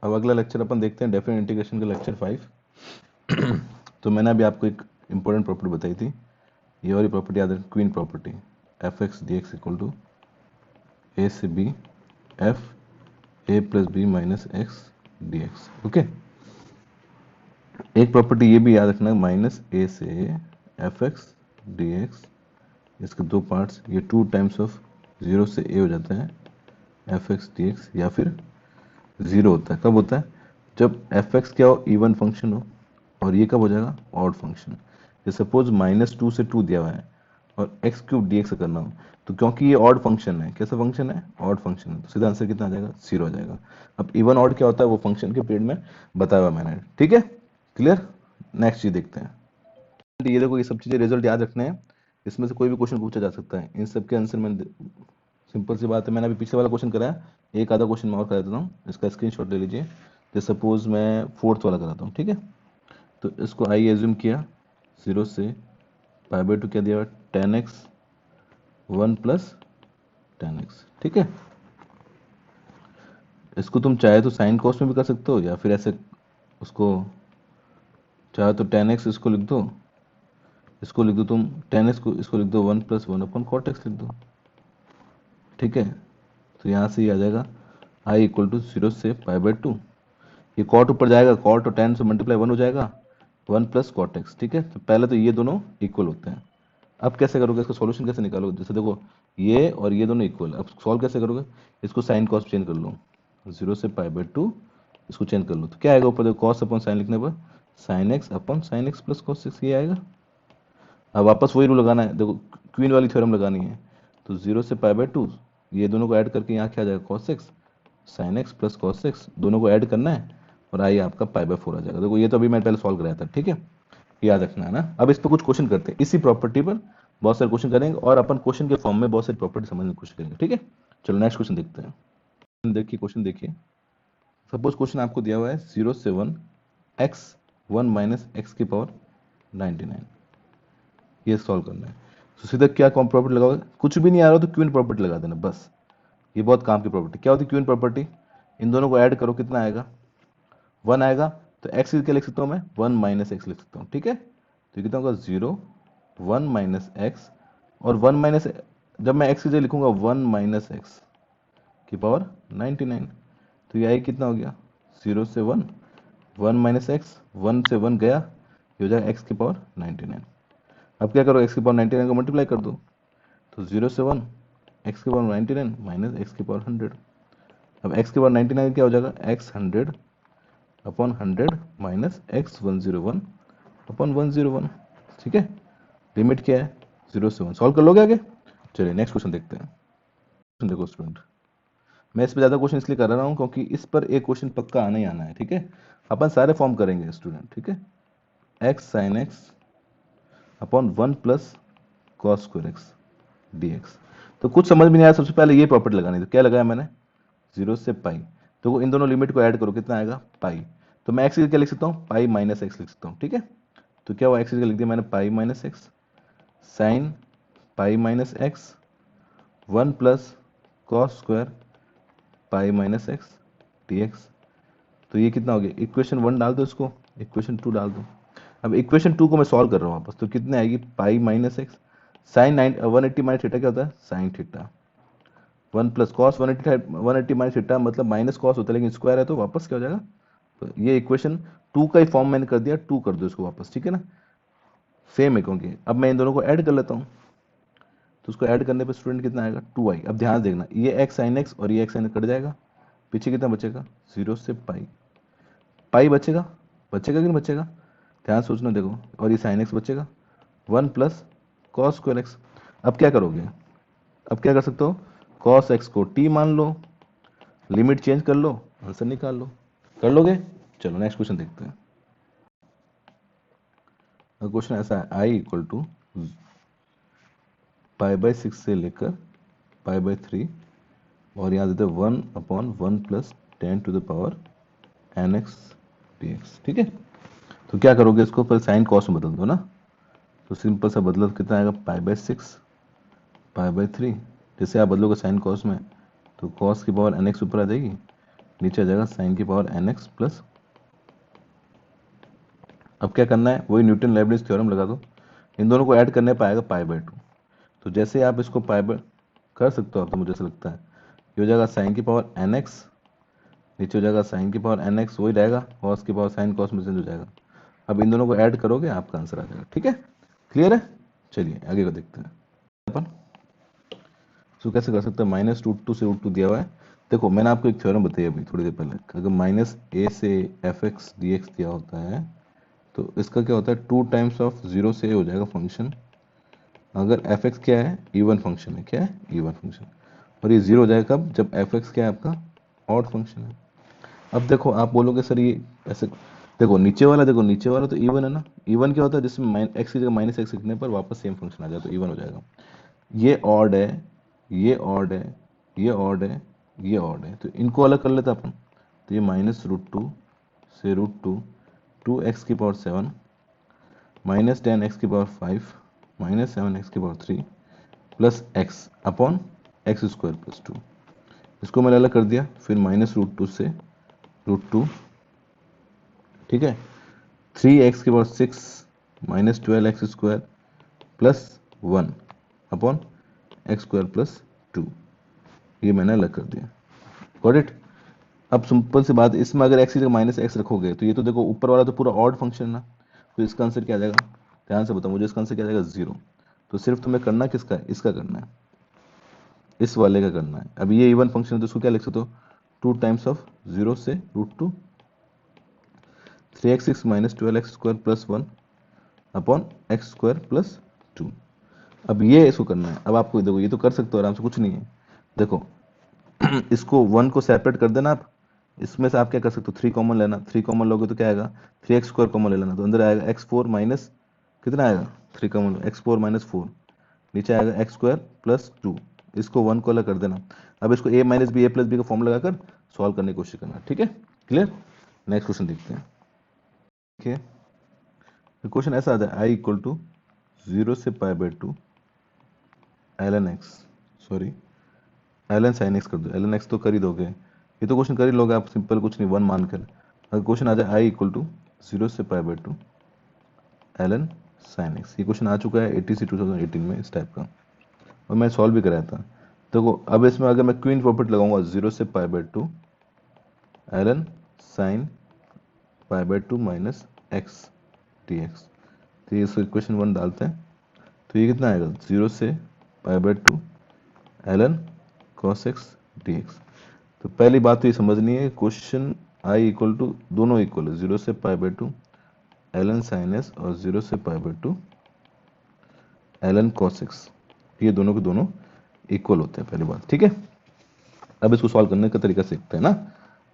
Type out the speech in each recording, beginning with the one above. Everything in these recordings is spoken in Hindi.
अब अगला लेक्चर अपन देखते हैं डेफिनेट इंटीग्रेशन का लेक्चर 5। तो मैंने अभी आपको एक इंपॉर्टेंट प्रॉपर्टी बताई थी, ये वाली प्रॉपर्टी याद रखें, queen property, f x d x equal to a से b f a plus b minus x d x. Okay, एक प्रॉपर्टी ये भी याद रखना, माइनस ए से एफ एक्स डी एक्स, इसके दो पार्ट्स, ये 2 टाइम्स ऑफ 0 से ए हो जाता है एफ एक्स डी एक्स, या फिर 0 होता है। कब होता है? जब एफ एक्स क्या हो, इवन फंक्शन हो, और ये कब हो जाएगा, ऑड फंक्शन। सपोज -2 से 2 दिया हुआ है और एक्स क्यूब डी एक्स करना हो, तो क्योंकि ये ऑड फंक्शन है, कैसा फंक्शन है, ऑड फंक्शन है, तो सीधा आंसर कितना आ जाएगा, 0 आ जाएगा। अब इवन ऑड क्या होता है वो फंक्शन के पीरियड में बताया हुआ मैंने, ठीक है, क्लियर। नेक्स्ट चीज देखते हैं, ये देखो, ये सब चीजें रिजल्ट याद रखने हैं, इसमें से कोई भी क्वेश्चन पूछा जा सकता है, इन सब के आंसर में सिंपल सी बात है, मैंने अभी पिछले वाला क्वेश्चन कराया, एक आधा क्वेश्चन मैं और करा देता हूँ, इसका स्क्रीनशॉट ले लीजिए। तो सपोज मैं 4th वाला कराता हूँ, ठीक है। तो इसको आई एज्यूम किया, 0 से π/2 क्या दिया हुआ, 10x 1 प्लस 10x, ठीक है। इसको तुम चाहे तो साइन कॉस में भी कर सकते हो, या फिर ऐसे उसको चाहे तो 10x इसको लिख दो, इसको लिख दो तुम 10x को, इसको लिख दो 1 प्लस 1/cot x लिख दो, ठीक है। तो यहाँ से ये आ जाएगा i इक्वल टू 0 से π/2, ये कॉट ऊपर जाएगा, कॉट और 10 से मल्टीप्लाई 1 हो जाएगा, 1 प्लस कॉट एक्स, ठीक है। तो पहले तो ये दोनों इक्वल होते हैं। अब कैसे करोगे, इसका सॉल्यूशन कैसे निकालोगे, जैसे देखो ये और ये दोनों इक्वल, अब सॉल्व कैसे करोगे, इसको साइन कॉस चेंज कर लो, 0 से π/2 इसको चेंज कर लो, तो क्या आएगा ऊपर देखो, कॉस अपॉन साइन लिखने पर sine x upon sine x plus cos x, ये आएगा। अब वापस वही रूल लगाना है, देखो क्वीन वाली थ्योरम लगानी है, तो 0 से π/2 ये दोनों को ऐड करके यहाँ क्या आ जाएगा, cos x sine x plus cos x, दोनों को ऐड करना है और आई आपका π/4 आ जाएगा। देखो ये तो अभी मैं पहले सॉल्व कराया था, ठीक है, याद रखना है ना। अब इस पर कुछ क्वेश्चन करते हैं, इसी प्रॉपर्टी पर बहुत सारे क्वेश्चन करेंगे और अपन क्वेश्चन के फॉर्म में बहुत सारी प्रॉपर्टी समझने की कोशिश करेंगे, ठीक है। चलो नेक्स्ट क्वेश्चन देखते हैं। देखिए क्वेश्चन देखिए, सपोज क्वेश्चन आपको दिया हुआ है 0 से 1 x 1 माइनस एक्स की पावर 99, ये सॉल्व करना है। तो सीधा क्या कौन प्रॉपर्टी लगाओगे, कुछ भी नहीं आ रहा तो क्वीन प्रॉपर्टी लगा देना बस, ये बहुत काम की प्रॉपर्टी। क्या होती है क्वीन प्रॉपर्टी, इन दोनों को ऐड करो, कितना आएगा, 1 आएगा, तो x क्या लिख सकता हूँ मैं, 1 माइनस एक्स लिख सकता हूँ, ठीक है। तो कितना होगा, 0 1 माइनस एक्स, और 1 माइनस, जब मैं x की जगह लिखूंगा 1 माइनस एक्स की पावर 99, तो ये कितना हो गया, 0 से 1 1 माइनस एक्स, 1 से 1 गया, ये हो जाएगा x की पावर 99। अब क्या करो, x की पावर 99 को मल्टीप्लाई कर दो, तो 0 से 1 x की पावर 99 माइनस x की पावर 100। अब x की पावर 99 क्या हो जाएगा, x 100 upon 100 minus x 101 upon 101, ठीक है। लिमिट क्या है, 0 से 1, सॉल्व कर लोगे आगे। चलिए नेक्स्ट क्वेश्चन देखते हैं। देखो स्टूडेंट, मैं इस पर ज़्यादा क्वेश्चन इसलिए कर रहा हूँ क्योंकि इस पर एक क्वेश्चन पक्का आना ही आना है, ठीक है। अपन सारे फॉर्म करेंगे स्टूडेंट, ठीक है। X sine x upon 1 plus cos square x d x. तो कुछ समझ में नहीं आया, सबसे पहले ये प्रॉपर्टी लगानी, तो क्या लगाया मैंने, 0 से पाई, तो इन दोनों लिमिट को ऐड करो, कितना आएगा, पाई। तो मैं एक्स क्या लिख सकता हूँ, पाई माइनस एक्स लिख सकता हूँ, ठीक है। तो क्या हुआ, एक्स लिख दिया मैंने, पाई minus x sine pi minus x 1 plus cos square pi minus x d x. तो ये कितना हो गया, इक्वेशन 1 डाल दो, इसको इक्वेशन 2 डाल दो। अब इक्वेशन 2 को मैं सॉल्व कर रहा हूँ वापस, तो कितने आएगी, pi minus x sine 180 minus theta क्या होता है, sine theta 1 plus cos 180 minus theta, मतलब माइनस कॉस होता है लेकिन स्क्वायर है, तो वापस क्या हो जाएगा, तो ये इक्वेशन 2 का ही फॉर्म मैंने कर दिया, 2 कर दो इसको वापस, ठीक है ना, सेम है क्योंकि अब मैं इन दोनों को ऐड कर लेता हूँ, तो उसको ऐड करने पे स्टूडेंट कितना आएगा, 2i। अब ध्यान देखना, ये एक्स साइन एक्स और ये एक्स साइन कट जाएगा, पीछे कितना बचेगा, 0 से पाई, पाई बचेगा, बचेगा कि नहीं बचेगा, ध्यान सोचना देखो, और ये साइन एक्स बचेगा 1 प्लस कॉस स्क्वायर एक्स। अब क्या करोगे, अब क्या कर सकते हो, कॉस एक्स को t मान लो, लिमिट चेंज कर लो, आंसर निकाल लो, कर लोगे। चलो नेक्स्ट क्वेश्चन देखते हैं। क्वेश्चन ऐसा है, i इक्वल टू π/6 से लेकर π/3, और यहाँ देते हैं 1/1 plus 10 to the power nx dx, ठीक है। तो क्या करोगे, इसको पहले साइन कॉस में बदल दो ना, तो सिंपल सा बदलो, कितना आएगा, π/6 π/3, जैसे आप बदलोगे साइन कॉस में, तो कॉस की पावर nx ऊपर आ जाएगी, नीचे आ जाएगा साइन की पावर एन एक्स प्लस, अब क्या करना है, वही न्यूटन लेबनिज थ्योरम लगा दो, इन दोनों को ऐड करने पाएगा पाई बाय 2। तो जैसे आप इसको पाई बाय कर सकते हो आप, तो मुझे ऐसा लगता है ये हो जाएगा साइन की पावर एन एक्स, नीचे हो जाएगा साइन की पावर एन एक्स, वही रहेगा, कॉस की पावर साइन कॉस में चेंज हो जाएगा। अब इन दोनों को ऐड करोगे आपका आंसर आ जाएगा। ठीक है, क्लियर है? चलिए आगे को देखते हैं अपन। तो कैसे कर सकते हैं, माइनस रूट टू से रूट टू दिया हुआ है। देखो मैंने आपको एक थ्योरम बताई अभी थोड़ी देर पहले, अगर माइनस ए से एफ एक्स डी एक्स दिया होता है तो इसका क्या होता है, 2 टाइम्स ऑफ जीरो से हो जाएगा फंक्शन। अगर एफ एक्स क्या है, इवन फंक्शन है, क्या है, इवन फंक्शन, और ये जीरो हो जाएगा कब, जब एफ एक्स क्या है आपका, ऑड फंक्शन है। अब देखो आप बोलोगे सर ये ऐसे, देखो नीचे वाला, देखो नीचे वाला तो इवन है ना, इवन क्या होता है, जिसमें एक्स की जगह माइनस एक्स लिखने पर वापस सेम फंक्शन आ जाए तो इवन हो जाएगा। ये ऑड है, ये ऑड है, ये ऑड है, ये ऑड है, तो इनको अलग कर लेते अपन। तो ये माइनस रूट टू से रूट टू, 2x की पावर 7 माइनस 10x की पावर 5 माइनस 7x की power 3 plus x upon x square plus 2, इसको मैंने अलग कर दिया। फिर माइनस रूट टू से रूट टू, ठीक है, 3x की power 6 minus 12x square plus 1 upon x square plus 2, ये मैंने अलग कर दिया। Got it? अब सिंपल सी बात, इसमें अगर एक्स की जगह माइनस एक्स रखोगे तो ये तो देखो ऊपर वाला तो पूरा ऑड फंक्शन है ना, तो इसका आंसर क्या आ जाएगा, ध्यान से बताओ मुझे, इसका आंसर क्या आ जाएगा, 0। तो सिर्फ तुम्हें करना किसका है, इसका करना है, इस वाले का करना है। अब ये इवन फंक्शन है तो इसको क्या लिख सकते हो, 2 टाइम्स ऑफ 0 से root two, 3x6 minus 12x square plus 1 upon x square plus 2। अब ये इसको करना है। अब आपको देखो ये तो कर सकते हो आराम से, कुछ नहीं है। देखो इसको 1 को सेपरेट कर देना आप, इसमें से आप क्या कर सकते हो, 3 कॉमन लेना, 3 कॉमन लोगे तो क्या आएगा, 3x स्क्वायर कॉमन ले लेना, तो अंदर आएगा x4 माइनस कितना आएगा, 3 कॉमन, x4 माइनस 4, नीचे आएगा एक्स स्क्वायर प्लस 2, इसको 1 को अलग कर देना। अब इसको a minus b, a plus b का फॉर्म लगाकर सॉल्व करने की कोशिश करना। ठीक है, क्लियर? नेक्स्ट क्वेश्चन देखते हैं। ठीक है, क्वेश्चन ऐसा आता है, आई इक्वल टू 0 से pi by 2 ln x, sorry ln sin x कर दो, ln x तो कर ही दोगे, ये तो क्वेश्चन कर ही लोगे आप, सिंपल कुछ नहीं, 1 मानकर। अगर क्वेश्चन आ जाए आई इक्वल टू 0 से pi by 2 ln sin x, ये क्वेश्चन आ चुका है 80 2018 में इस टाइप का, और मैं सॉल्व भी कराया था। देखो अब इसमें अगर मैं क्वीन प्रॉपर्टी लगाऊंगा 0 से pi by 2 ln sin pi by 2 minus x d x, तो ये इक्वेशन 1 डालते हैं तो ये कितना आएगा, 0 से pi by 2 ln cos x dx। तो पहली बात तो ये समझनी है, क्वेश्चन आई इक्वल टू दोनों इक्वल है, 0 से pi by 2 ln sin s और 0 से pi by 2 ln cos x, ये दोनों के दोनों इक्वल होते हैं, पहली बात। ठीक है, अब इसको सॉल्व करने का तरीका सीखते हैं ना,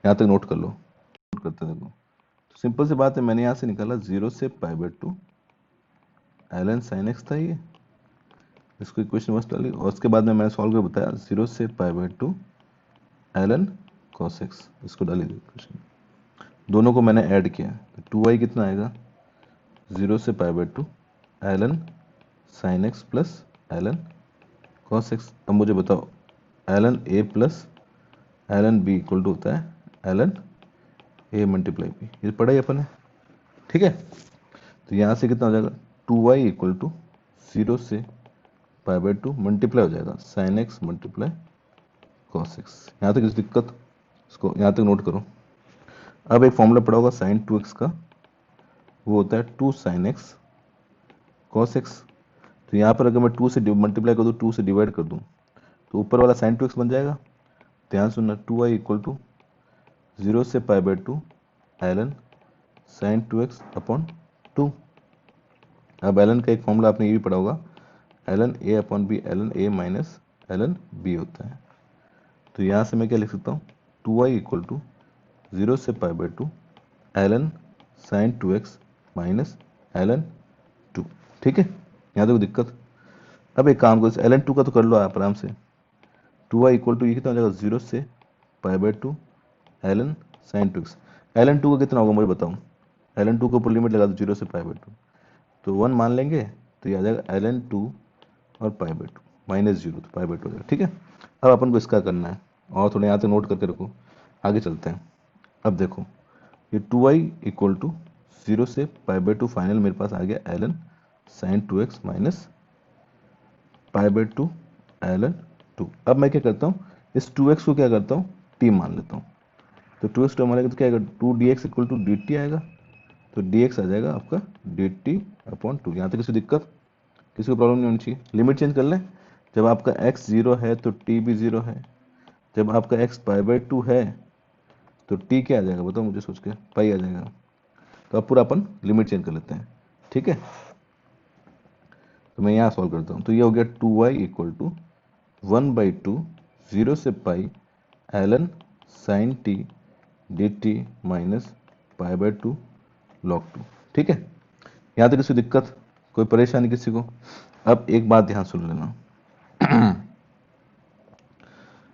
यहाँ तक नोट कर लो, नोट करते हैं। देखो तो सिंपल सी बात है, मैंने यहाँ से निकाला 0 से pi by 2 ln sin x था ये, इसको इक्वेशन फर्स्ट डाली, और उसके बाद में मैंने सॉल्व कर बताया 0 से pi by 2 ln cos x, इसको डाली इक्वेशन, दोनों को मैंने ऐड किया तो 2y कितना आएगा, 0 से pi by 2 ln sin x plus ln cos x। अब मुझे बताओ ln a plus ln b equal to होता है ln a मल्टीप्लाई b, ये पढ़ा ही अपन है। ठीक है, तो यहाँ से कितना हो जाएगा, 2y इक्वल टू 0 से पाई बाई 2 मल्टीप्लाई हो जाएगा sin x multiply cos x। यहाँ तक इस दिक्कत, इसको यहाँ तक नोट करो। अब एक फॉर्मूला पड़ा होगा sin 2x का, वो होता है 2 sin x cos x। तो यहाँ पर अगर मैं 2 से मल्टीप्लाई कर दूँ, 2 से डिवाइड कर दूँ, तो ऊपर वाला sin 2x बन जाएगा। ध्यान सुनना, 2y इक्वल टू 0 से pi by 2 ln sin 2x upon 2। अब ln का एक फॉर्मूला आपने ये भी पढ़ा होगा, ln a upon b, ln a minus ln b होता है। तो यहाँ से मैं क्या लिख सकता हूँ, 2y इक्वल टू 0 से pi by 2 ln sin 2x minus ln 2। ठीक है, यहाँ तक दिक्कत। अब एक काम करो, ln 2 का तो कर लो आप आराम से, 2y इक्वल टू ये कितना हो जाएगा, 0 से pi by 2 ln sin 2x। ln 2 का कितना होगा मुझे बताओ, ln 2 के ऊपर लिमिट लगा दो 0 से पाई बाई 2, तो 1 मान लेंगे, तो ये आ जाएगा ln 2 और पाई बाई 2 माइनस 0, तो पाई बाई 2 हो जाएगा। ठीक है, अब अपन को इसका करना है, और थोड़ा यहाँ तक नोट करके रखो। आगे चलते हैं। अब देखो ये 2i इक्वल टू 0 से π/2 फाइनल मेरे पास आ गया ln sin 2x minus π/2 ln 2। अब मैं क्या करता हूँ, इस 2x को क्या करता हूँ, t मान लेता हूँ। तो 2x टर्म आएगा तो क्या आएगा, 2dx इक्वल टू dt आएगा। तो dx आ जाएगा आपका dt अपॉन 2। यहाँ तक किसी दिक्कत, किसी को प्रॉब्लम नहीं होनी चाहिए। लिमिट चेंज कर लें, जब आपका x 0 है तो t भी 0 है, जब आपका x π/2 है तो t क्या आ जाएगा बताओ मुझे सोच के, पाई आ जाएगा। तो अब पूरा अपन लिमिट चेंज कर लेते हैं, ठीक है। तो मैं यहाँ सॉल्व करता हूँ, तो ये हो गया 2y इक्वल टू 1/2 0 से pi ln sin t dt minus π/2 log 2, ठीक है। यहाँ तक किसी दिक्कत, कोई परेशानी किसी को? अब एक बात ध्यान सुन लेना,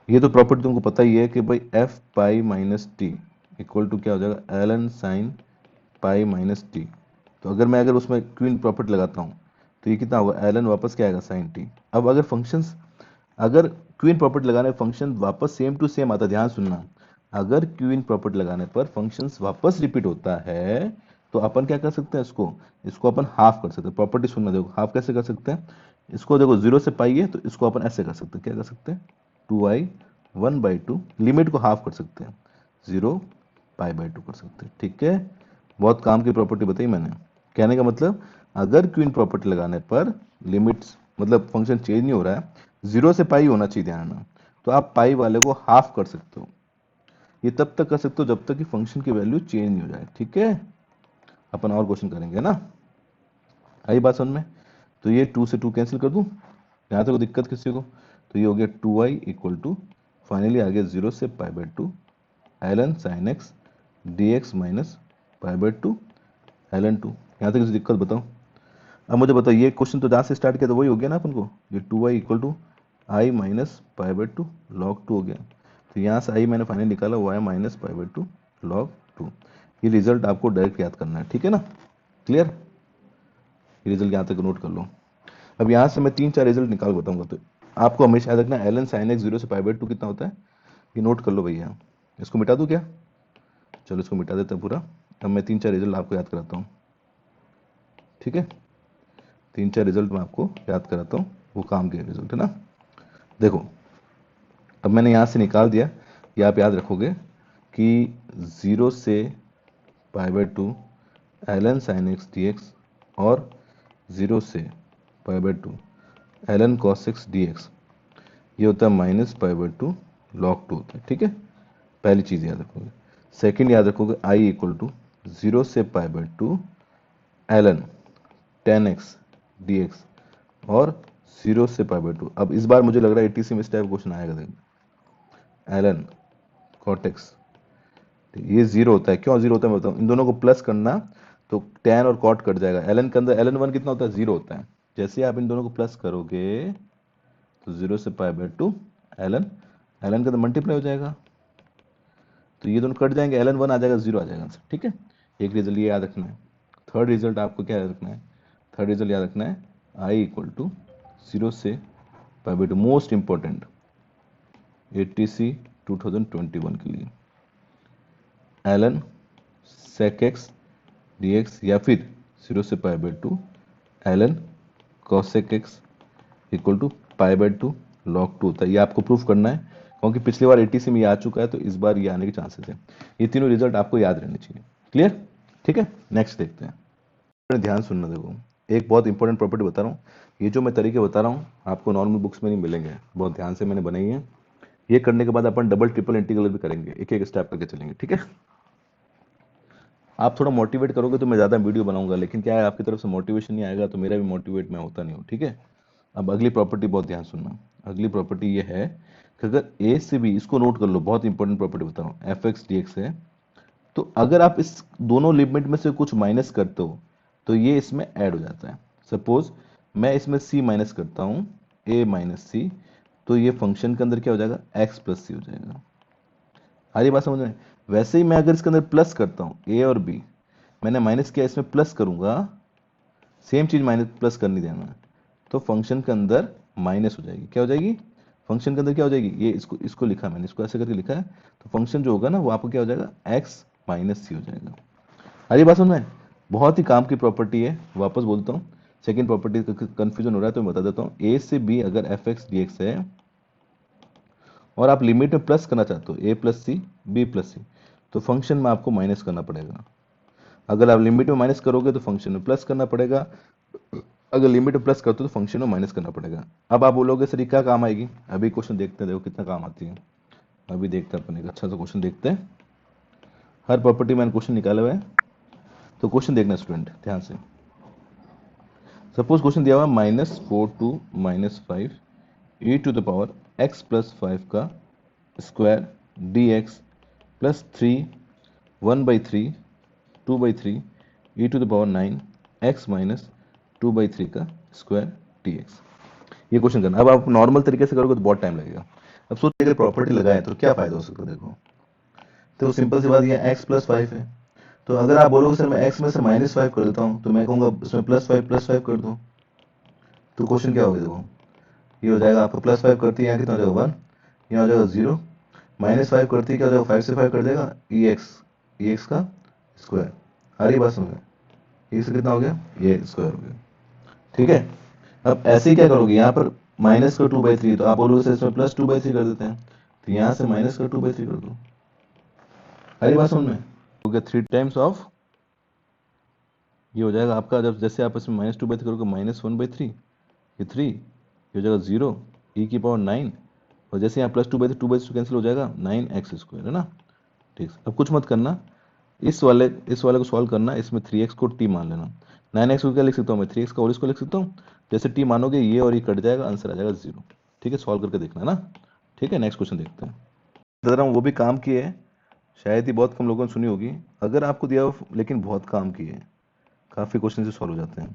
ये तो प्रॉपर्टी तुमको पता ही है कि भाई f pi minus t equal to क्या हो जाएगा, ln sin pi minus t. तो अगर उसमें क्वीन प्रॉपर्टी लगाता हूँ तो ये कितना होगा, ln वापस क्या आएगा sin t। अब अगर फंक्शंस, अगर क्वीन प्रॉपर्टी लगाने पर फंक्शन वापस सेम टू सेम आता, ध्यान सुनना, अगर क्वीन प्रॉपर्टी लगाने पर फंक्शंस वापस रिपीट होता है तो अपन क्या कर सकते हैं, इसको अपन हाफ कर सकते हैं। प्रॉपर्टी सुनना, देखो हाफ कैसे कर सकते हैं, इसको देखो 0 से पाई है तो इसको अपन ऐसे कर सकते हैं, क्या कर सकते हैं, 2i 1/2, लिमिट को हाफ कर सकते हैं, 0 π/2 कर सकते हैं, ठीक है। बहुत काम की प्रॉपर्टी बताई मैंने। कहने का मतलब, अगर क्वीन प्रॉपर्टी लगाने पर लिमिट्स मतलब फंक्शन चेंज नहीं हो रहा है, 0 से पाई होना चाहिए, ध्यान रखना, तो आप पाई वाले को हाफ कर सकते हो। ये तब तक कर सकते हो जब तक कि फंक्शन की वैल्यू चेंज नहीं हो जाए, ठीक है। अपन और क्वेश्चन करेंगे ना, आई बात समझ में। तो ये 2 से 2 कैंसिल कर दूं, यहाँ तक कोई दिक्कत किसी को? तो ये हो गया 2i इक्वल टू फाइनली आ गया 0 से π/2 ln sin x dx minus π/2 ln 2। यहाँ तक किसी दिक्कत बताओ? अब मुझे बताओ, ये क्वेश्चन तो जहाँ से स्टार्ट किया था वही हो गया ना अपन को, ये 2i equal to I minus π/2 log 2 हो गया। तो यहाँ से आई मैंने फाइनली निकाला, वो आया माइनस π/2 log 2। ये रिजल्ट आपको डायरेक्ट याद करना है, ठीक है ना, क्लियर। ये रिजल्ट यहाँ तक नोट कर लो। अब यहाँ से मैं 3-4 रिजल्ट निकाल बताऊंगा, तो आपको हमेशा याद रखना ln sin x 0 से π/2 कितना होता है, ये नोट कर लो भैया। इसको मिटा दूं क्या? चलो इसको मिटा देते हैं पूरा। अब मैं 3-4 रिजल्ट आपको याद कराता हूँ, ठीक है। 3-4 रिजल्ट मैं आपको याद कराता हूँ, वो काम के रिजल्ट है ना। देखो अब मैंने यहाँ से निकाल दिया, ये आप याद रखोगे कि 0 से π/2 ln sin x dx और 0 से π/2 ln cos x dx, ये होता है माइनस π/2 log 2 होता है, ठीक है। पहली चीज याद रखोगे। सेकंड याद रखोगे i इक्वल टू 0 से π/2 ln tan x dx और 0 से π/2। अब इस बार मुझे लग रहा है 80 में इस टाइप क्वेश्चन आएगा, देखो ln cot x, ये 0 होता है। क्यों 0 होता है मैं बताऊँ, इन दोनों को प्लस करना तो tan और cot कट जाएगा। ln के अंदर ln 1 कितना होता है, 0 होता है। जैसे आप इन दोनों को प्लस करोगे तो 0 से π/2 ln का तो मल्टीप्लाई हो जाएगा, तो ये दोनों कट जाएंगे, ln 1 आ जाएगा, 0 आ जाएगा आंसर, ठीक है। एक रिजल्ट ये याद रखना है। थर्ड रिजल्ट आपको क्या याद रखना है, थर्ड रिजल्ट याद रखना है i इक्वल टू 0 से π/2, मोस्ट इंपॉर्टेंट ATC 2021 के लिए ln sec x dx या फिर 0 से π/2 ln cosec x equal to π/2 log 2 होता है। ये आपको प्रूफ करना है, क्योंकि पिछली बार 80 में ये आ चुका है, तो इस बार ये आने के चांसेस है। ये तीनों रिजल्ट आपको याद रहने चाहिए, क्लियर, ठीक है। नेक्स्ट देखते हैं, ध्यान सुनना। देखो एक बहुत इंपॉर्टेंट प्रॉपर्टी बता रहा हूँ, ये जो मैं तरीके बता रहा हूँ आपको नॉर्मल बुक्स में नहीं मिलेंगे, बहुत ध्यान से मैंने बनाई है। ये करने के बाद अपन डबल ट्रिपल इंटीग्रल भी करेंगे, एक एक स्टेप करके चलेंगे, ठीक है। आप थोड़ा मोटिवेट करोगे तो मैं ज़्यादा वीडियो बनाऊंगा, लेकिन क्या है आपकी तरफ से मोटिवेशन नहीं आएगा तो मेरा भी मोटिवेट मैं होता नहीं हूँ, ठीक है। अब अगली प्रॉपर्टी बहुत ध्यान सुनना, अगली प्रॉपर्टी ये है कि अगर a से b, इसको नोट कर लो, बहुत इंपॉर्टेंट प्रॉपर्टी बता रहा हूँ, एफ एक्स डी एक्स है, तो अगर आप इस दोनों लिमिट में से कुछ माइनस करते हो तो ये इसमें ऐड हो जाता है। सपोज मैं इसमें c माइनस करता हूँ, a माइनस सी, तो ये फंक्शन के अंदर क्या हो जाएगा, x प्लस सी हो जाएगा। आगे बात समझ में? वैसे ही मैं अगर इसके अंदर प्लस करता हूँ a और b, मैंने माइनस किया, इसमें प्लस करूंगा, सेम चीज माइनस प्लस करनी देना, तो फंक्शन के अंदर माइनस हो जाएगी, क्या हो जाएगी, फंक्शन के अंदर क्या हो जाएगी, ये इसको इसको लिखा मैंने, इसको ऐसे करके लिखा है, तो फंक्शन जो होगा ना वो आपको क्या हो जाएगा, x माइनस सी हो जाएगा। अरे बात सुन में, बहुत ही काम की प्रॉपर्टी है, वापस बोलता हूँ, सेकंड प्रॉपर्टी कंफ्यूजन हो रहा है तो मैं बता देता हूँ। a से b अगर एफ एक्स डी एक्स है और आप लिमिट में प्लस करना चाहते हो, a plus c b plus c, तो फंक्शन में आपको माइनस करना पड़ेगा। अगर आप लिमिट में माइनस करोगे तो फंक्शन में प्लस करना पड़ेगा, अगर लिमिट में प्लस करते हो तो फंक्शन में माइनस करना पड़ेगा। अब आप बोलोगे सर ये क्या काम आएगी, अभी क्वेश्चन देखते हैं, देखो कितना काम आती है। अभी देखते हैं अपन एक अच्छा सा क्वेश्चन देखते हैं, हर प्रॉपर्टी मैंने क्वेश्चन निकाला हुआ है, तो क्वेश्चन देखना स्टूडेंट ध्यान से। सपोज क्वेश्चन दिया हुआ -4 to -5 e to the power x plus 5 का square dx plus 3 1/3 2/3 e to the power 9 x minus 2/3 का स्क्वायर dx। ये क्वेश्चन करना। अब आप नॉर्मल तरीके से करोगे तो बहुत टाइम लगेगा। अब सोचिए अगर प्रॉपर्टी लगाए तो क्या फायदा हो सकता है, देखो तो सिंपल सी बात ये x प्लस 5 है, तो अगर आप बोलोगे सर मैं x में से -5 कर देता हूँ, तो मैं कहूँगा इसमें +5 कर दो, तो क्वेश्चन क्या होगा, देखो ये हो जाएगा आपका +5 करती है यहाँ कितना हो जाएगा 1, यहाँ हो जाएगा 0, -5 करती है क्या हो जाएगा 5 से 5 कर देगा एक्स का स्क्वायर। आ रही बात समझ में, ये से कितना हो गया, ये स्क्वायर हो गया, ठीक है। अब ऐसे ही क्या करोगे, यहाँ पर माइनस का 2/3, तो आप बोलोगे सर इसमें +2/3 कर देते हैं, तो यहाँ से माइनस का 2/3 कर दो। आ रही बात समझ में, हो गया 3 टाइम्स ऑफ, ये हो जाएगा आपका, जब जैसे आप इसमें -2/3 करोगे -1/3, ये 3, ये हो जाएगा 0 e की पावर 9, और जैसे यहाँ +2/2 कैंसिल हो जाएगा 9x², है ना। ठीक, अब कुछ मत करना, इस वाले को सॉल्व करना, इसमें 3x को t मान लेना, 9x को क्या लिख सकता हूँ मैं, 3x का और इसको लिख सकता हूँ, जैसे t मानोगे ये और ये कट जाएगा, आंसर आ जाएगा 0। ठीक है, सॉल्व करके देखना ना। ठीक है, नेक्स्ट क्वेश्चन देखते हैं। बता रहा हूँ वो भी काम की है, शायद ही बहुत कम लोगों ने सुनी होगी, अगर आपको दिया हो लेकिन बहुत काम की है, काफ़ी क्वेश्चन से सॉल्व हो जाते हैं।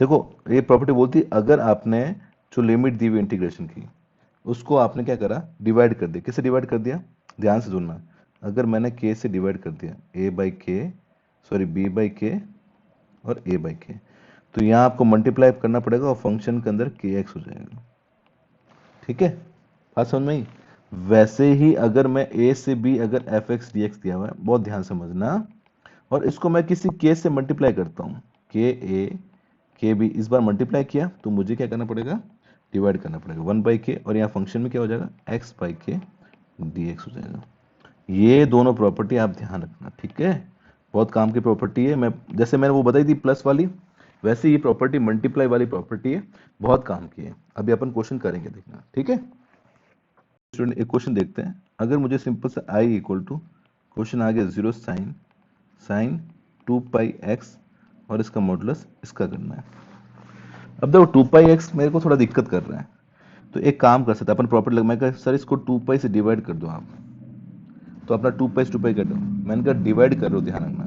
देखो ये प्रॉपर्टी बोलती है अगर आपने जो लिमिट दी हुई इंटीग्रेशन की उसको आपने क्या करा, डिवाइड कर दिया। किससे डिवाइड कर दिया, ध्यान से सुनना, अगर मैंने k से डिवाइड कर दिया, b बाई के और a बाई के, तो यहाँ आपको मल्टीप्लाई करना पड़ेगा और फंक्शन के अंदर kx हो जाएगा। ठीक है, बात समझ में आई। वैसे ही अगर मैं a से b अगर एफ एक्स डी एक्स दिया हुआ है, बहुत ध्यान समझना, और इसको मैं किसी k से मल्टीप्लाई करता हूँ, के ए के बी, इस बार मल्टीप्लाई किया तो मुझे क्या करना पड़ेगा, डिवाइड करना पड़ेगा 1/k, और यहाँ फंक्शन में क्या हो जाएगा x/k dx हो जाएगा। ये दोनों प्रॉपर्टी आप ध्यान रखना, ठीक है, बहुत काम की प्रॉपर्टी है। मैं जैसे मैंने वो बताई थी प्लस वाली, वैसे ये प्रॉपर्टी मल्टीप्लाई वाली प्रॉपर्टी है, बहुत काम की है। अभी अपन क्वेश्चन करेंगे, देखना, ठीक है। स्टूडेंट एक क्वेश्चन देखते हैं, अगर मुझे सिंपल से i इक्वल टू, क्वेश्चन आ गया 0 साइन 2πx और इसका मॉडुलस इसका करना है। अब देखो 2πx मेरे को थोड़ा दिक्कत कर रहा है, तो एक काम कर सकते हैं अपन, प्रॉपर्टी लग, मैं कहा सर इसको 2π से डिवाइड कर दो आप, तो अपना 2π से 2π कर दो, मैंने कहा डिवाइड करो, ध्यान रखना,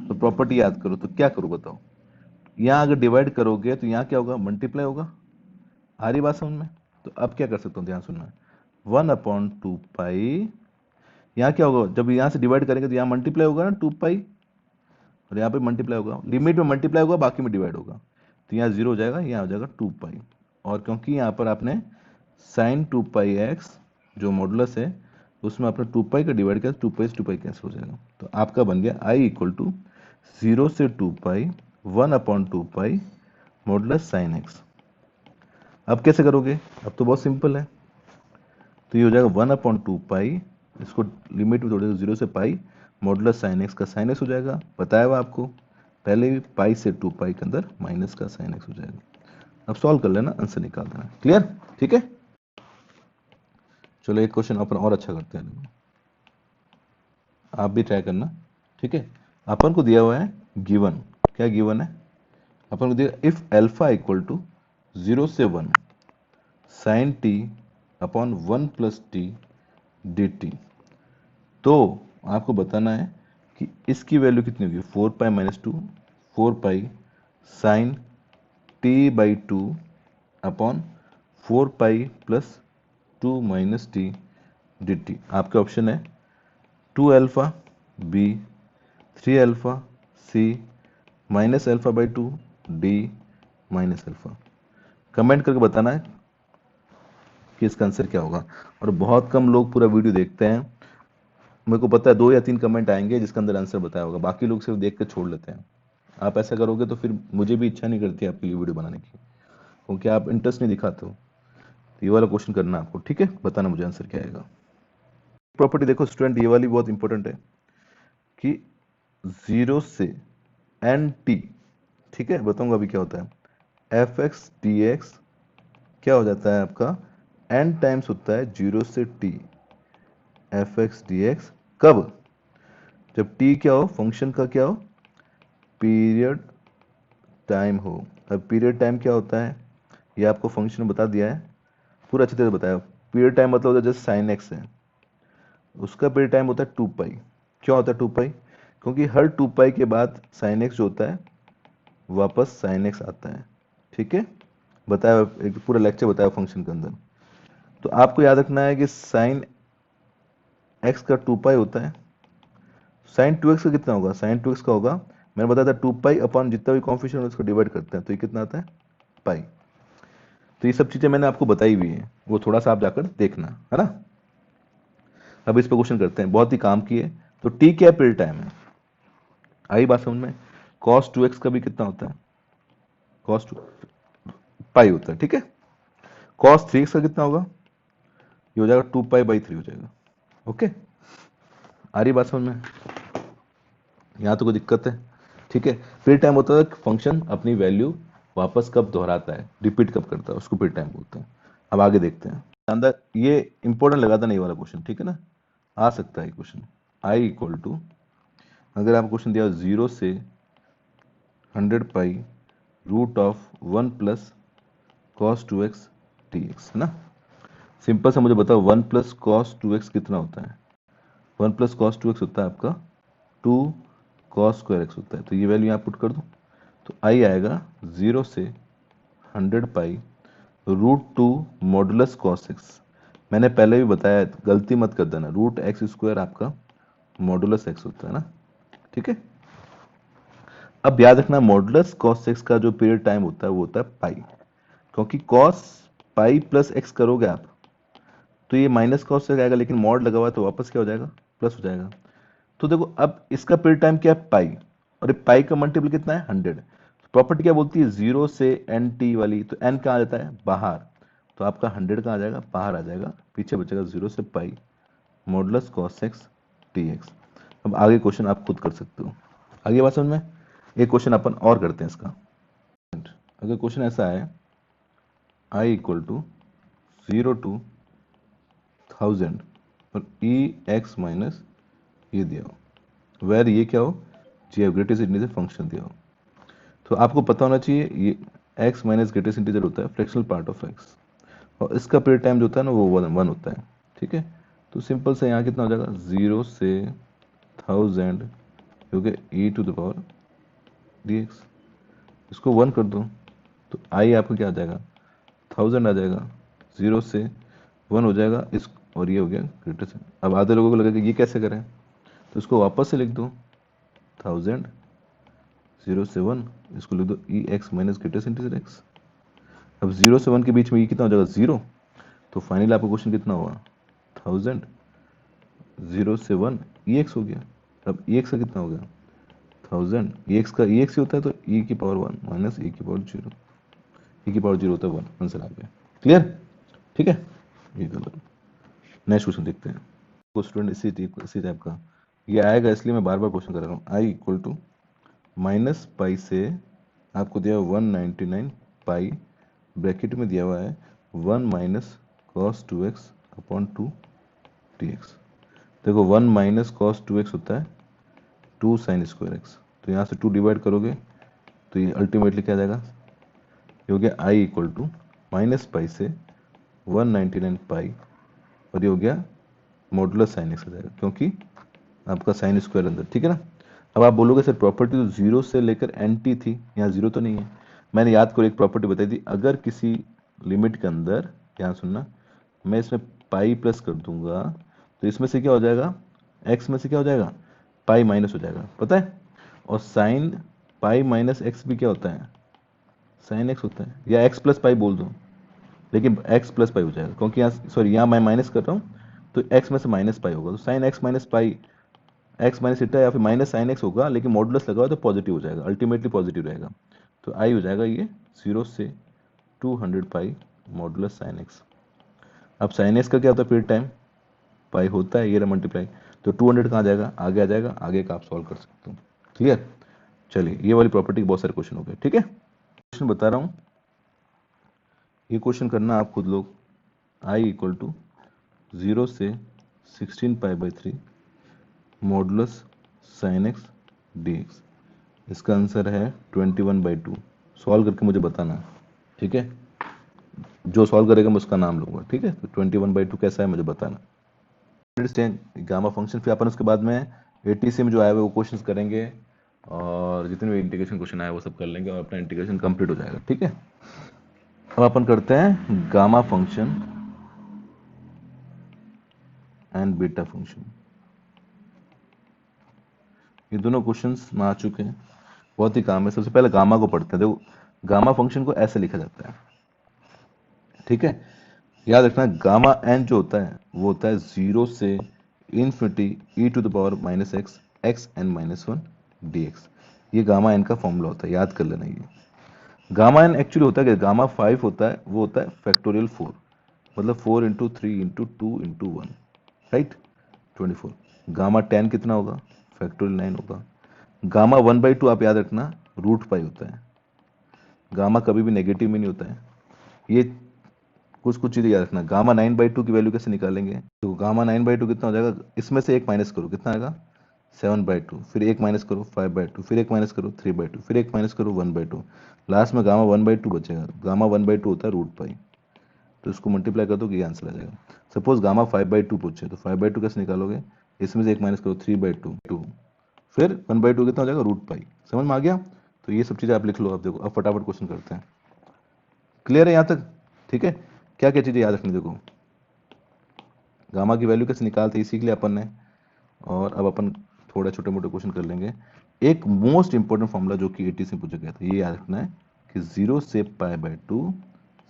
तो प्रॉपर्टी याद करो, तो क्या करो बताओ, यहाँ अगर डिवाइड करोगे तो यहाँ क्या होगा, मल्टीप्लाई होगा। आ रही बात समझ में, तो अब क्या कर सकता हूँ, ध्यान सुनना, 1/2π, यहाँ क्या होगा, जब यहाँ से डिवाइड करेंगे तो यहाँ मल्टीप्लाई होगा ना 2π, और यहाँ पे मल्टीप्लाई होगा, लिमिट में मल्टीप्लाई होगा, बाकी में डिवाइड होगा, तो यहाँ 0 हो जाएगा, यहाँ हो जाएगा 2π, और क्योंकि यहाँ पर आपने साइन 2πx जो मॉडुलस है उसमें आपने 2π का डिवाइड किया, 2π से 2π कैंसिल हो जाएगा, तो आपका बन गया i इक्वल टू 0 से 2π 1/2π मॉडुलस साइन x। अब कैसे करोगे, अब तो बहुत सिंपल है, तो ये हो जाएगा 1/2π, इसको लिमिट में तोड़ेगा 0 से पाई, मॉडुलस साइन एक्स का साइन एक्स हो जाएगा, बताया हुआ आपको पहले भी, पाई से 2π के अंदर माइनस का साइन एक्स हो जाएगा। अब सॉल्व कर लेना, आंसर निकाल देना, क्लियर, ठीक है। चलो एक क्वेश्चन अपन और अच्छा करते हैं, आप भी ट्राई करना, ठीक है। अपन को दिया हुआ है गिवन, क्या गिवन है, अपन को दिया इफ एल्फा इक्वल टू 0 से 1 sine t upon 1 plus t d t, तो आपको बताना है कि इसकी वैल्यू कितनी होगी, 4π minus 2 4π sine t by 2 upon 4π plus 2 minus t d t. आपके ऑप्शन है 2 alpha b, 3 alpha c, minus alpha by 2 d, minus alpha. Comment करके बताना है कि इसका आंसर क्या होगा। और बहुत कम लोग पूरा वीडियो देखते हैं। मेरे को पता है 2 या 3 कमेंट आएंगे जिसके अंदर आंसर बताया होगा, बाकी लोग सिर्फ देख कर छोड़ लेते हैं। आप ऐसा करोगे तो फिर मुझे भी इच्छा नहीं करती आपके लिए वीडियो बनाने की, क्योंकि आप इंटरेस्ट नहीं दिखाते हो। तो ये वाला क्वेश्चन करना आपको, ठीक है, बताना मुझे आंसर क्या आएगा। प्रॉपर्टी देखो स्टूडेंट, ये वाली बहुत इंपॉर्टेंट है कि 0 से एन टी, ठीक है, बताऊंगा अभी क्या होता है। एफ एक्स डी एक्स क्या हो जाता है आपका, एन टाइम्स होता है 0 से T F x d x. कब, जब टी क्या हो, फंक्शन का क्या हो, पीरियड टाइम हो। अब पीरियड टाइम क्या होता है, ये आपको फंक्शन बता दिया है, पूरा अच्छी तरह बताया। पीरियड टाइम मतलब होता है जैसे साइन एक्स है, उसका पीरियड टाइम होता है 2 पाई। क्यों होता है 2 पाई, क्योंकि हर 2 पाई के बाद साइन एक्स जो होता है वापस साइन एक्स आता है, ठीक है। बताया, एक पूरा लेक्चर बताया फंक्शन के अंदर। तो आपको याद रखना है कि साइन एक्स का 2 पाई होता है, साइन 2x का कितना होगा, साइन 2x का होगा, मैंने बताया था 2 पाई अपॉन जितना भी कॉन्फिगरेशन है उसको डिवाइड करते हैं, तो ये कितना आता है, पाई। तो ये सब चीजें मैंने आपको बताई हुई है, वो थोड़ा सा आप जाकर देखना, है ना। अब इस पर क्वेश्चन करते हैं, बहुत ही काम की है। तो टी क्या पीरियड टाइम है, आई बात समझ में। cos 2x का भी कितना होता है, cos 2 पाई होता है, ठीक है। cos 3x का कितना होगा, ये हो जाएगा 2 पाई/3 हो जाएगा। ओके, आ रही बात समझ में, यहाँ तो कोई दिक्कत है, ठीक है। पीरियड टाइम होता है फंक्शन अपनी वैल्यू वापस कब दोहराता है, रिपीट कब करता है, उसको पीरियड टाइम बोलते हैं। अब आगे देखते हैं अंदर, ये इंपॉर्टेंट लगा था नहीं वाला क्वेश्चन, ठीक है ना, आ सकता है क्वेश्चन। आई इक्वल टू, अगर आप क्वेश्चन दिया 0 से 100 पाई√1 cos 2x dx, है ना। सिंपल से मुझे बताओ 1 cos 2x कितना होता है, 1 cos 2x होता है आपका 2 cos² x होता है। तो ये वैल्यू यहाँ पुट कर दूँ, तो आई आएगा 0 से 100 पाई√2 मॉडुलस cos x। मैंने पहले भी बताया, गलती मत कर देना, √x² आपका मॉडुलस x होता है ना, ठीक है। अब याद रखना मॉडुलस cos x का जो पीरियड टाइम होता है वो होता है पाई, क्योंकि cos पाई प्लस x करोगे आप तो ये माइनस cos x आएगा, लेकिन मॉड लगा हुआ है तो वापस क्या हो जाएगा, प्लस हो जाएगा। तो देखो अब इसका पीरियड टाइम क्या है, पाई, और पाई का मल्टीपल कितना है, 100। प्रॉपर्टी क्या बोलती है, 0 से एन टी वाली, तो एन कहाँ आ जाता है, बाहर, तो आपका 100 कहाँ आ जाएगा, बाहर आ जाएगा, पीछे बचेगा 0 से पाई मॉडुलस cos x dx। अब आगे क्वेश्चन आप खुद कर सकते हो, आगे बात समझ में। एक क्वेश्चन अपन और करते हैं इसका। अगर क्वेश्चन ऐसा है, आई इक्वल टू 0 to 1000 और ई एक्स माइनस ये दिया हो, वेर ये क्या हो, जी ग्रेटेस्ट इंटीजर फंक्शन दिया हो। तो आपको पता होना चाहिए ये x माइनस ग्रेटेस्ट इंटीजर होता है फ्रैक्शनल पार्ट ऑफ x, और इसका पीरियड टाइम जो होता है ना वो 1 होता है, ठीक है। तो सिंपल से यहाँ कितना हो जाएगा, 0 से 1000 क्योंकि e⁻dx, इसको 1 कर दो तो आई आपको क्या आ जाएगा, 1000 आ जाएगा, 0 से 1 हो जाएगा इस, और ये हो गया ग्रेटेस्ट। अब आधे लोगों को लगेगा ये कैसे करें, तो इसको वापस से लिख दो 1000 0 से 1, इसको लिख दो e x minus greatest integer x. अब 0 से 1 के बीच में ये कितना हो जाएगा, 0। तो फाइनली आपका क्वेश्चन कितना हुआ, 1000 0 से 1 ई एक्स हो गया। अब ई एक्स का कितना हो गया, 1000, ई एक्स का ई एक्स ही होता है तो ई की पावर 1 माइनस ई की पावर 0, ई की पावर 0 होता है 1, आंसर आ गया। क्लियर, ठीक है। ये गलत, नेक्स्ट क्वेश्चन देखते हैं। तो स्टूडेंट इसी टाइप का ये आएगा, इसलिए मैं बार बार क्वेश्चन कर रहा हूँ। I equal to minus pi से आपको दिया 199 पाई, ब्रैकेट में दिया हुआ है 1 minus cos 2x upon 2 dx। देखो 1 माइनस कॉस 2x होता है 2 साइन स्क्वायर एक्स, तो यहाँ से 2 डिवाइड करोगे तो ये अल्टीमेटली क्या आ जाएगा, ये हो गया I equal to minus pi से 199 पाई, और ये हो गया मॉडुलस साइन एक्स आ जाएगा, क्योंकि आपका साइन स्क्वायर अंदर, ठीक है ना। अब आप बोलोगे सर प्रॉपर्टी तो 0 से लेकर एन टी थी, यहाँ 0 तो नहीं है। मैंने याद करो एक प्रॉपर्टी बताई थी, अगर किसी लिमिट के अंदर, ध्यान सुनना, मैं इसमें पाई प्लस कर दूंगा तो इसमें से क्या हो जाएगा, एक्स में से क्या हो जाएगा, पाई माइनस हो जाएगा, पता है। और साइन पाई माइनस एक्स भी क्या होता है, साइन एक्स होता है, या एक्स प्लस पाई बोल दो, लेकिन x प्लस पाई हो जाएगा, क्योंकि यहाँ सॉरी यहाँ मैं माइनस कर रहा हूँ, तो x में से माइनस पाई होगा, तो sine x minus pi x minus theta या फिर माइनस साइन x होगा, लेकिन मॉडुलस लगा हुआ तो पॉजिटिव हो जाएगा, अल्टीमेटली पॉजिटिव रहेगा। तो आई हो जाएगा ये 0 से 200 पाई मॉडुलस साइन x। अब साइन x का क्या होता है पीरियड टाइम, पाई होता है, ये रहा मल्टीप्लाई, तो 200 कहाँ जाएगा, आगे आ जाएगा, आगे का आप सॉल्व कर सकते हो। क्लियर। चलिए ये वाली प्रॉपर्टी के बहुत सारे क्वेश्चन हो गए, ठीक है। क्वेश्चन बता रहा हूँ, ये क्वेश्चन करना आप खुद लोग। i इक्वल टू 0 से 16 pi by 3 modulus sine x d x. इसका आंसर है 21/2। सॉल्व करके मुझे बताना, ठीक है। जो सॉल्व करेगा मैं उसका नाम लूंगा, ठीक है। तो 21/2 कैसा है मुझे बताना। Understand gamma function. फिर अपन उसके बाद में 80 में जो आया हुआ वो क्वेश्चंस करेंगे, और जितने भी इंटीग्रेशन क्वेश्चन आए वो सब कर लेंगे, और अपना इंटीग्रेशन कंप्लीट हो जाएगा, ठीक है। अब अपन करते हैं gamma function and beta function. ये दोनों क्वेश्चंस में आ चुके हैं, बहुत ही काम है। सबसे पहले गामा को पढ़ते हैं। देखो गामा फंक्शन को ऐसे लिखा जाता है, ठीक है। याद रखना गामा एन जो होता है वो होता है 0 से infinity e to the power minus x x n minus one d x. ये गामा एन का फॉर्मूला होता है, याद कर लेना। ये गामा एन एक्चुअली होता है कि गामा 5 होता है, वो होता है फैक्टोरियल 4, मतलब 4 into 3 into 2 into 1, right, 24। Gamma 10 कितना होगा, फैक्टोरियल 9 होगा। गामा 1/2 आप याद रखना रूट पाई होता है। गामा कभी भी नेगेटिव में नहीं होता है। ये कुछ कुछ चीज़ें याद रखना। गामा 9/2 की वैल्यू कैसे निकालेंगे, तो गामा 9/2 कितना हो जाएगा, इसमें से एक माइनस करो, कितना आएगा 7/2, फिर एक माइनस करो 5/2, फिर एक माइनस करो 3/2, फिर एक माइनस करो 1/2, लास्ट में गामा 1/2 बचेगा। गामा 1/2 होता है रूट पाई, तो इसको मल्टीप्लाई कर दो कि ये आंसर आ जाएगा। सपोज गामा 5/2 पूछे, तो 5/2 कैसे निकालोगे, इसमें से एक माइनस करो 3/2, फिर 1/2 कितना हो जाएगा रूट पाई। समझ में आ गया। तो ये सब चीज़ें आप लिख लो। अब देखो, अब फटाफट क्वेश्चन करते हैं। क्लियर है यहाँ तक, ठीक है। क्या क्या चीज़ें याद रखनी, देखो गामा की वैल्यू कैसे निकालते हैं सीख लिया अपन ने, और अब अपन थोड़ा छोटे मोटे क्वेश्चन कर लेंगे। एक मोस्ट इंपॉर्टेंट फॉर्मूला जो कि 80 से पूछा गया था, ये याद रखना है कि 0 से π/2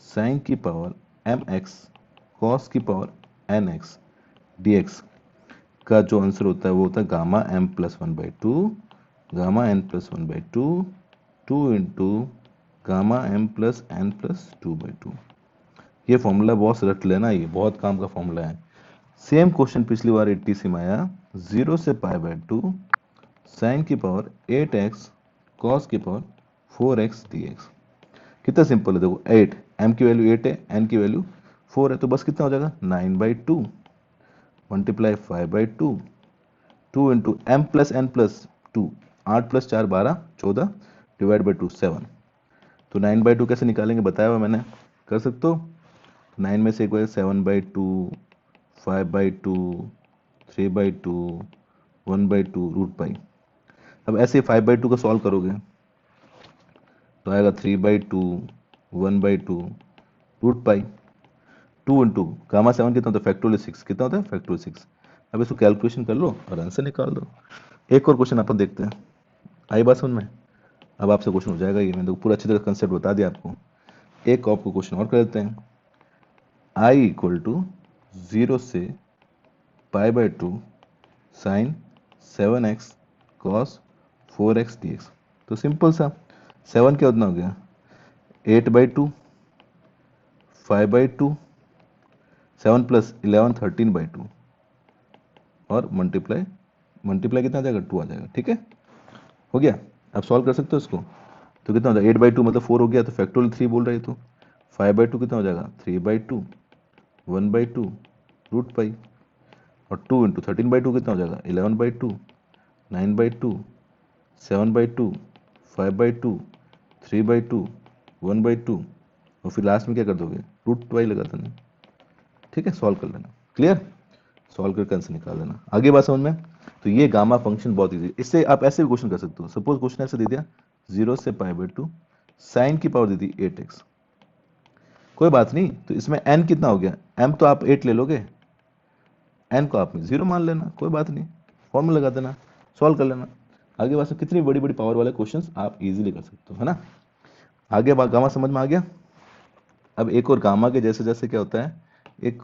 साइन की पावर mx कॉस की पावर nx dx का जो आंसर होता है वो होता है gamma m plus 1/2 gamma n plus 1/2 2 into gamma m plus n plus 2/2। ये फॉर्मूला बॉस रट लेना, ये बहुत काम का फॉर्मूला है। सेम क्वेश्चन पिछली बार 80 में आया, 0 से π/2 साइन की पावर 8x कॉस की पावर 4x dx। कितना सिंपल है, देखो 8 m की वैल्यू 8 है, n की वैल्यू 4 है, तो बस कितना हो जाएगा 9/2 multiply 5/2 2 into m plus n plus 2, 8 plus 4 12 14 divide by 2 7। तो 9/2 कैसे निकालेंगे बताया हुआ मैंने, कर सकते हो। 9 में से एक बार 7/2 5/2 3/2 1/2 रूट पाई। अब ऐसे 5/2 का सॉल्व करोगे तो आएगा 3/2 1/2 रूट पाई 2 इंटू गामा 7 कितना होता है फैक्टोरियल 6, कितना होता है फैक्टोरियल 6। अब इसको कैलकुलेशन कर लो और आंसर निकाल दो। एक और क्वेश्चन अपन देखते हैं, आई बात समझ में। अब आपसे क्वेश्चन हो जाएगा, ये मैंने पूरा अच्छी तरह कंसेप्ट बता दिया आपको। एक आपको क्वेश्चन और कर देते हैं। आई इक्वल टू 0 से π/2 sine 7x cos 4x dx। तो सिंपल सा 7 क्या उतना हो गया 8/2 5/2 7 प्लस 11 13/2 और मल्टीप्लाई मल्टीप्लाई कितना आ जाएगा 2 आ जाएगा, ठीक है। हो गया। अब सॉल्व कर सकते हो इसको, तो कितना हो जाएगा 8/2 मतलब 4 हो गया, तो फैक्टोरियल 3 बोल रहे, तो 5/2 कितना हो जाएगा 3/2 1/2 रूट पाई, और 2 इंटू 13/2 कितना हो जाएगा 11/2 9/2 7/2 5/2 3/2 1/2, और फिर लास्ट में क्या कर दोगे रूट पाई लगा देना, ठीक है। सॉल्व कर लेना, क्लियर। सॉल्व करके आंसर निकाल देना। आगे बात समझ में। तो ये गामा फंक्शन बहुत इजी, इससे आप ऐसे भी क्वेश्चन कर सकते हो। सपोज क्वेश्चन ऐसे दे दिया 0 से π/2 साइन की पावर दे दी 8x, कोई बात नहीं, तो इसमें n कितना हो गया, m तो आप 8 ले लोगे, n को आप 0 मान लेना, कोई बात नहीं, फॉर्मूला लगा देना, सॉल्व कर लेना। आगे बात कितनी बड़ी बड़ी पावर वाले क्वेश्चन आप इजीली कर सकते हो, है ना। आगे बात गामा समझ में आ गया। अब एक और गामा के जैसे जैसे क्या होता है, एक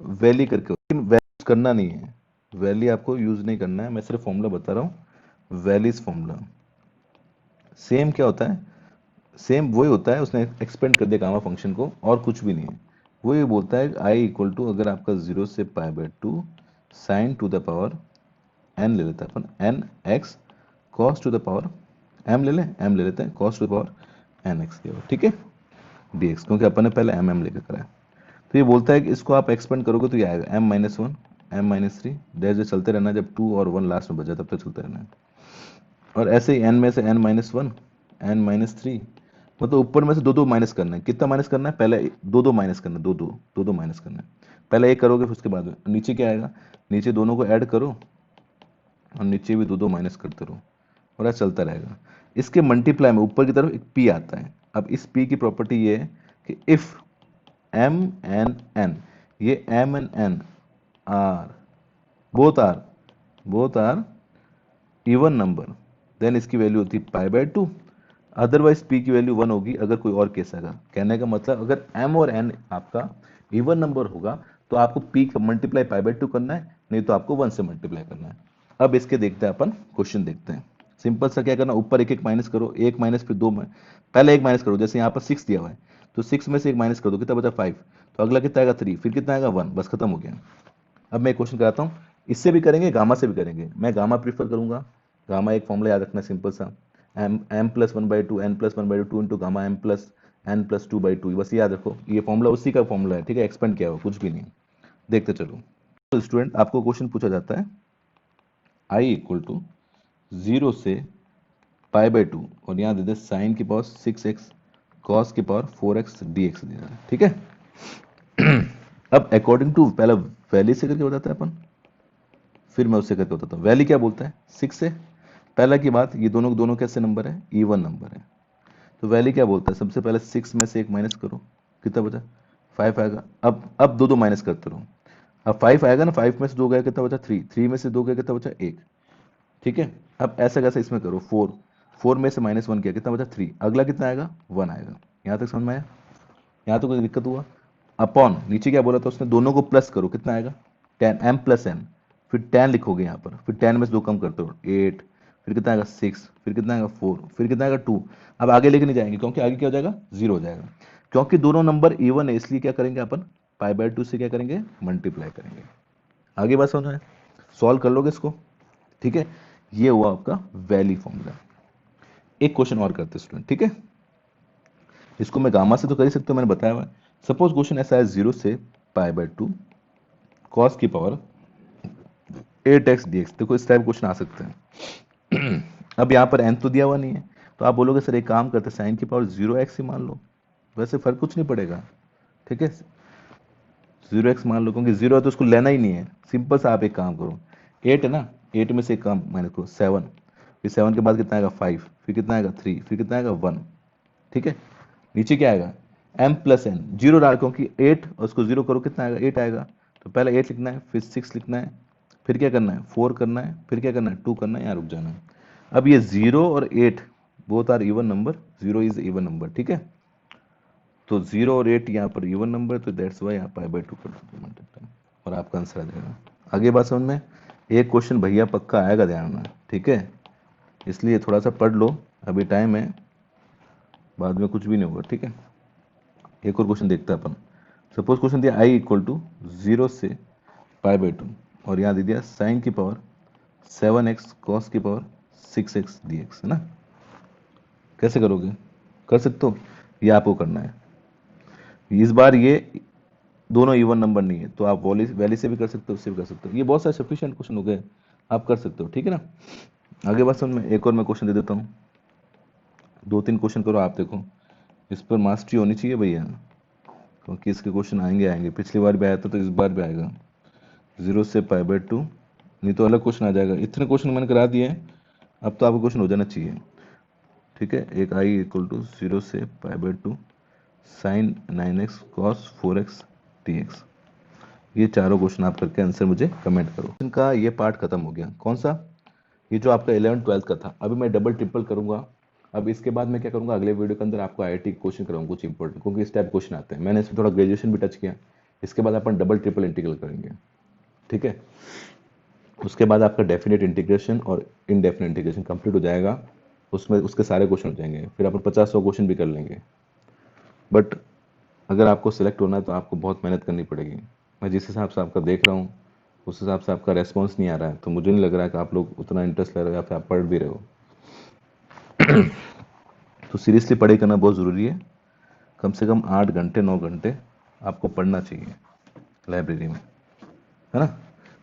वैली करके, लेकिन वैली करना नहीं है, वैली आपको यूज नहीं करना है, मैं सिर्फ फॉर्मूला बता रहा हूँ, वैलीज फॉर्मूला सेम क्या होता है, सेम वही होता है, उसने एक्सपेंड कर दिया गामा फंक्शन को और कुछ भी नहीं है। वो ये बोलता है आई इक्वल टू, अगर आपका 0 से pi by 2 sine to the power n ले लेते हैं अपन, n x cos to the power m ले लें, एम ले लेते हैं cos to the power n x, ठीक है, डी एक्स, क्योंकि अपन ने पहले एम एम लेकर कराया। तो ये बोलता है कि इसको आप एक्सपेंड करोगे तो ये आएगा m minus one, m minus three, जैसे चलते रहना, जब 2 और 1 लास्ट में बचा तब तक चलते रहना है। और ऐसे ही एन में से n minus one, n minus three, मतलब ऊपर में से दो दो माइनस करना है। कितना माइनस करना है, पहले दो दो माइनस करना है, दो दो माइनस करना है, पहले एक करोगे फिर उसके बाद में नीचे क्या आएगा, नीचे दोनों को ऐड करो और नीचे भी दो दो माइनस करते रहो, और ऐसा चलता रहेगा। इसके मल्टीप्लाई में ऊपर की तरफ एक पी आता है। अब इस पी की प्रॉपर्टी ये है कि इफ एम एन एन, ये m n n are both are even number, then इसकी वैल्यू होती है पाई बाय 2। अदरवाइज पी की वैल्यू 1 होगी अगर कोई और केस आएगा। कहने का मतलब अगर एम और एन आपका इवन नंबर होगा तो आपको पी का मल्टीप्लाई पाई बाय 2 करना है, नहीं तो आपको 1 से मल्टीप्लाई करना है। अब इसके देखते हैं अपन, क्वेश्चन देखते हैं। सिंपल सा क्या करना, ऊपर एक एक माइनस करो, एक माइनस फिर दो पहले एक माइनस करो, जैसे यहाँ पर 6 दिया हुआ है तो 6 में से एक माइनस कर दो, कितना बचा 5, तो अगला कितना आएगा 3, फिर कितना आएगा 1, बस खत्म हो गया। अब मैं क्वेश्चन कराता हूँ, इससे भी करेंगे गामा से भी करेंगे, मैं गामा प्रीफर करूंगा। गामा एक फॉर्मूला याद रखना सिंपल सा, m plus one by two, n plus one by two into gamma m plus n plus two by two, बस याद रखो, ये फॉर्मूला उसी का फॉर्मूला है, ठीक है, एक्सपेंड किया हुआ कुछ भी नहीं। देखते चलो, तो स्टूडेंट आपको क्वेश्चन पूछा जाता है आई इक्वल टू 0 से पाई बाई टू, और यहाँ दे दे साइन की पावर 6x कॉस की पावर 4x dx दिया है, ठीक है। अब अकॉर्डिंग टू पहला वैल्यू से करके बताता है अपन, फिर मैं उससे करके बताता हूँ। वैल्यू क्या बोलता है 6 से, पहला की बात, ये दोनों दोनों कैसे नंबर है, इवन नंबर है, तो वैल्यू क्या बोलता है, सबसे पहले 6 में से एक माइनस करो, कितना बचा 5 आएगा। अब दो दो माइनस करते रहो, अब 5 आएगा ना, 5 में से दो गया कितना बचा 3, 3 में से दो गया कितना बचा 1, ठीक है। अब ऐसा कैसे इसमें करो, 4, 4 में से माइनस वन किया कितना बचा 3, अगला कितना आएगा 1 आएगा। यहाँ तक समझ में आया, यहाँ तो कोई दिक्कत हुआ। अपॉन नीचे क्या बोला था उसने, दोनों को प्लस करो, कितना आएगा 10, एम प्लस एन, फिर 10 लिखोगे यहाँ पर, फिर 10 में से दो कम करते हो 8, फिर कितना आएगा 6, फिर कितना आएगा 4, फिर कितना आएगा 2। अब आगे लेके नहीं जाएंगे क्योंकि आगे क्या हो जाएगा 0 हो जाएगा, क्योंकि दोनों नंबर इवन है, इसलिए क्या करेंगे अपन पाई बाय 2 से क्या करेंगे मल्टीप्लाई करेंगे। आगे बात समझ में, सॉल्व कर लोगे इसको, ठीक है। ये हुआ आपका वैली फॉर्मूला। एक क्वेश्चन और करते स्टूडेंट, ठीक है, इसको मैं गामा से तो कर ही सकता हूं, मैंने बताया हुआ है। सपोज क्वेश्चन ऐसा है 0 से पाई बाय 2 कॉस की पावर 8x dx, देखो इस टाइप क्वेश्चन आ सकते हैं। अब यहाँ पर n तो दिया हुआ नहीं है, तो आप बोलोगे सर एक काम करते साइन की पावर 0x ही मान लो, वैसे फर्क कुछ नहीं पड़ेगा, ठीक है, 0x मान लो, क्योंकि 0 है तो उसको लेना ही नहीं है। सिंपल सा आप एक काम करो, 8 है ना, 8 में से एक काम माइनस करो 7, फिर 7 के बाद कितना आएगा 5, फिर कितना आएगा 3, फिर कितना आएगा 1, ठीक है। नीचे क्या आएगा m प्लस एन, जीरो डाल, क्योंकि 8 और उसको 0 करो कितना आएगा 8 आएगा, तो पहले 8 लिखना है, फिर 6 लिखना है, फिर क्या करना है 4 करना है, फिर क्या करना है 2 करना है, यहाँ रुक जाना है। अब ये 0 और 8 both are even number, 0 is even number, ठीक है, तो 0 और 8 यहाँ पर इवन नंबर, तो दैट्स वाई यहाँ पाई बाय 2 कर दो और आपका आंसर आ जाएगा। आगे बात समझ में, एक क्वेश्चन भैया पक्का आएगा ध्यान में, ठीक है, इसलिए थोड़ा सा पढ़ लो, अभी टाइम है, बाद में कुछ भी नहीं होगा, ठीक है। एक और क्वेश्चन देखते हैं अपन। सपोज क्वेश्चन दिया आई इक्वल टू 0 से पाई बाय 2, और यहाँ दे दिया साइन की पावर 7x कॉस की पावर 6x dx, है ना। कैसे करोगे, कर सकते हो, ये आपको करना है। इस बार ये दोनों इवन नंबर नहीं है, तो आप वैली से भी कर सकते हो, उससे भी कर सकते हो, ये बहुत सारे सफिशिएंट क्वेश्चन हो गए, आप कर सकते हो, ठीक है ना। आगे बात समझ में, एक और मैं क्वेश्चन दे देता हूँ, 2-3 क्वेश्चन करो आप, देखो इस पर मास्टरी होनी चाहिए भैया, क्योंकि इसके क्वेश्चन आएंगे आएंगे, पिछली बार भी आया था तो इस बार भी आएगा। 0 से पाई बाय 2, नहीं तो अलग क्वेश्चन आ जाएगा। इतने क्वेश्चन मैंने करा दिए हैं, अब तो आपको क्वेश्चन हो जाना चाहिए, ठीक है। एक आई इक्वल टू 0 से pi by 2 sine 9x cos 4x dx, ये चारों क्वेश्चन आप करके आंसर मुझे कमेंट करो। इनका ये पार्ट खत्म हो गया, कौन सा, ये जो आपका 11th 12th का था। अभी मैं डबल ट्रिपल करूंगा अब इसके बाद मैं क्या करूँगा, अगले वीडियो के अंदर आपको आईआईटी क्वेश्चन कराऊंगा कुछ इंपॉर्टेंट, क्योंकि इस टाइप क्वेश्चन आते हैं। मैंने इसमें थोड़ा ग्रेजुएशन भी टच किया। इसके बाद अपन डबल ट्रिपल इंटीग्रल करेंगे, ठीक है। उसके बाद आपका डेफिनेट इंटीग्रेशन और इनडेफिनेट इंटीग्रेशन कंप्लीट हो जाएगा, उसमें उसके सारे क्वेश्चन हो जाएंगे, फिर अपन 50-100 क्वेश्चन भी कर लेंगे। बट अगर आपको सिलेक्ट होना है तो आपको बहुत मेहनत करनी पड़ेगी। मैं जिस हिसाब से आपका देख रहा हूँ उस हिसाब से आपका रेस्पॉन्स नहीं आ रहा है, तो मुझे नहीं लग रहा है कि आप लोग उतना इंटरेस्ट ले रहे हो या फिर आप पढ़ भी रहे हो। तो सीरियसली पढ़ाई करना बहुत ज़रूरी है। कम से कम 8 घंटे 9 घंटे आपको पढ़ना चाहिए लाइब्रेरी में, है ना।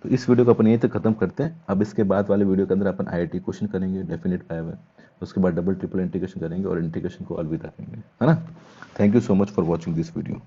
तो इस वीडियो को अपन यहीं तक ख़त्म करते हैं। अब इसके बाद वाले वीडियो के अंदर अपन आईआईटी क्वेश्चन करेंगे, डेफिनेट पाया है, उसके बाद डबल ट्रिपल इंटीग्रेशन करेंगे और इंटीग्रेशन को अलविदा करेंगे, है ना। Thank you so much for watching this video.